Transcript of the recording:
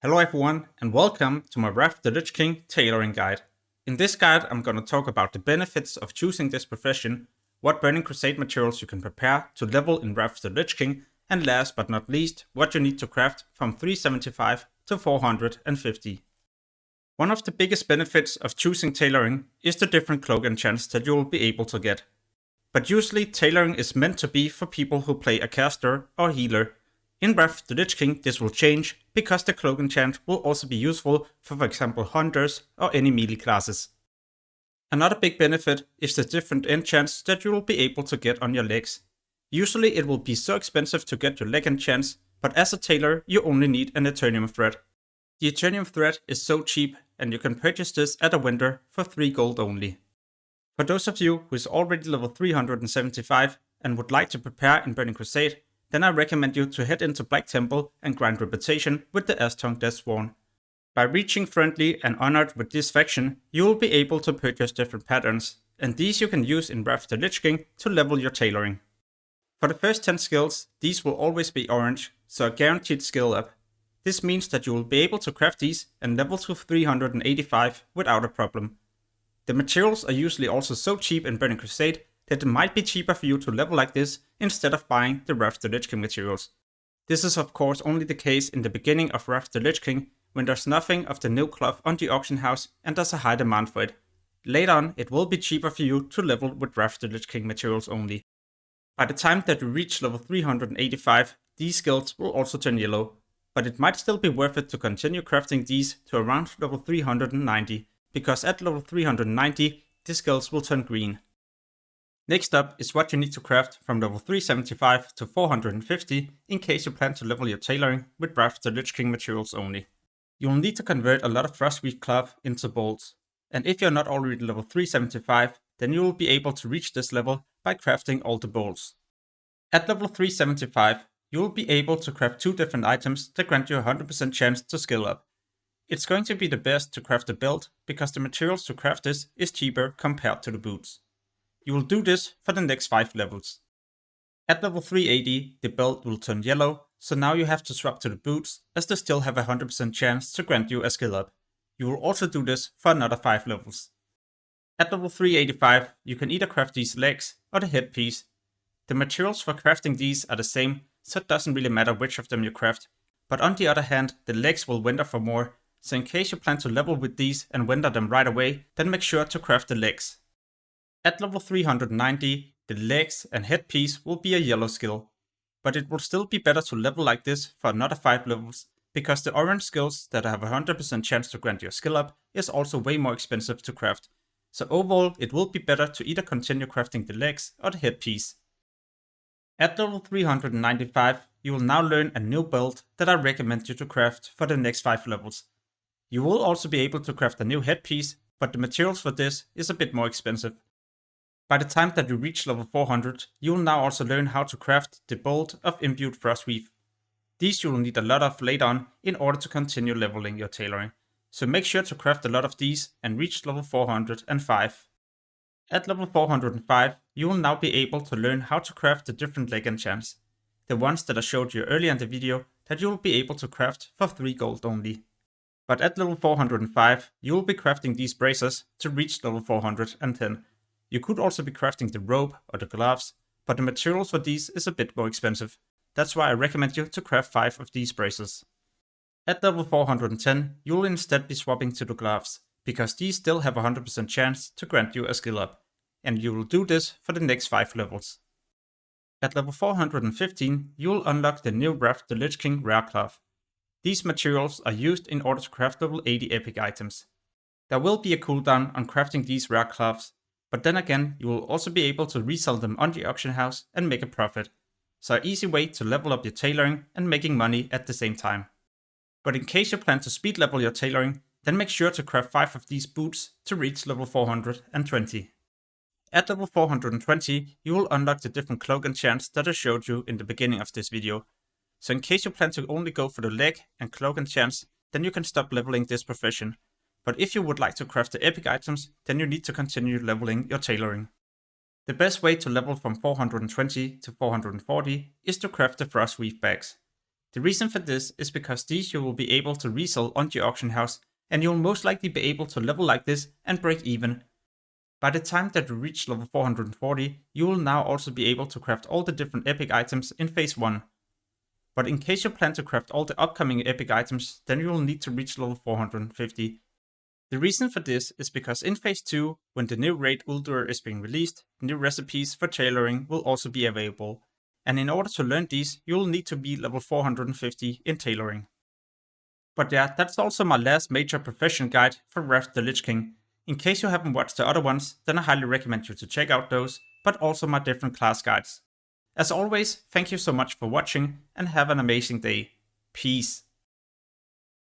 Hello everyone and welcome to my WOTLK King Tailoring Guide. In this guide I'm going to talk about the benefits of choosing this profession, what Burning Crusade materials you can prepare to level in WOTLK King, and last but not least, what you need to craft from 375 to 450. One of the biggest benefits of choosing tailoring is the different cloak enchants that you will be able to get. But usually tailoring is meant to be for people who play a caster or healer. In WOTLK King this will change because the cloak enchant will also be useful for example hunters or any melee classes. Another big benefit is the different enchants that you will be able to get on your legs. Usually it will be so expensive to get your leg enchants, but as a tailor you only need an Eternium thread. The Eternium thread is so cheap and you can purchase this at a vendor for 3 gold only. For those of you who is already level 375 and would like to prepare in Burning Crusade, then I recommend you to head into Black Temple and grind reputation with the Aztong Deathsworn. By reaching friendly and honored with this faction, you will be able to purchase different patterns, and these you can use in WOTLK King to level your tailoring. For the first 10 skills, these will always be orange, so a guaranteed skill up. This means that you will be able to craft these and level to 385 without a problem. The materials are usually also so cheap in Burning Crusade that it might be cheaper for you to level like this instead of buying the WOTLK King materials. This is of course only the case in the beginning of WOTLK King when there's nothing of the new cloth on the auction house and there's a high demand for it. Later on it will be cheaper for you to level with WOTLK King materials only. By the time that you reach level 385, these skills will also turn yellow, but it might still be worth it to continue crafting these to around level 390, because at level 390 the skills will turn green. Next up is what you need to craft from level 375 to 450 in case you plan to level your tailoring with WOTLK King materials only. You will need to convert a lot of frostweave cloth into bolts, and if you're not already level 375, then you will be able to reach this level by crafting all the bolts. At level 375, you will be able to craft 2 different items that grant you a 100% chance to skill up. It's going to be the best to craft the belt because the materials to craft this is cheaper compared to the boots. You will do this for the next 5 levels. At level 380, the belt will turn yellow, so now you have to swap to the boots as they still have a 100% chance to grant you a skill up. You will also do this for another 5 levels. At level 385, you can either craft these legs or the headpiece. The materials for crafting these are the same, so it doesn't really matter which of them you craft, but on the other hand, the legs will vendor for more, so in case you plan to level with these and vendor them right away, then make sure to craft the legs. At level 390, the legs and headpiece will be a yellow skill, but it will still be better to level like this for another 5 levels, because the orange skills that have a 100% chance to grant you a skill up is also way more expensive to craft, so overall it will be better to either continue crafting the legs or the headpiece. At level 395, you will now learn a new belt that I recommend you to craft for the next 5 levels. You will also be able to craft a new headpiece, but the materials for this is a bit more expensive. By the time that you reach level 400, you will now also learn how to craft the bolt of imbued frostweave. These you will need a lot of later on in order to continue leveling your tailoring, so make sure to craft a lot of these and reach level 405. At level 405, you will now be able to learn how to craft the different leg enchants, the ones that I showed you earlier in the video that you will be able to craft for 3 gold only. But at level 405, you will be crafting these braces to reach level 410. You could also be crafting the robe or the gloves, but the materials for these is a bit more expensive. That's why I recommend you to craft 5 of these braces. At level 410, you will instead be swapping to the gloves, because these still have a 100% chance to grant you a skill up, and you will do this for the next 5 levels. At level 415, you will unlock the new WOTLK King rare cloth. These materials are used in order to craft level 80 epic items. There will be a cooldown on crafting these rare cloths, but then again you will also be able to resell them on the auction house and make a profit. So an easy way to level up your tailoring and making money at the same time. But in case you plan to speed level your tailoring, then make sure to craft 5 of these boots to reach level 420. At level 420, you will unlock the different cloak enchants that I showed you in the beginning of this video. So in case you plan to only go for the leg and cloak enchants, then you can stop leveling this profession. But if you would like to craft the epic items, then you need to continue leveling your tailoring. The best way to level from 420 to 440 is to craft the frostweave bags. The reason for this is because these you will be able to resell on the auction house, and you'll most likely be able to level like this and break even. By the time that you reach level 440, you will now also be able to craft all the different epic items in phase 1. But in case you plan to craft all the upcoming epic items, then you will need to reach level 450. The reason for this is because in phase 2, when the new raid Uldur is being released, new recipes for tailoring will also be available. And in order to learn these, you will need to be level 450 in tailoring. But yeah, that's also my last major profession guide for Wrath the Lich King. In case you haven't watched the other ones, then I highly recommend you to check out those, but also my different class guides. As always, thank you so much for watching and have an amazing day. Peace.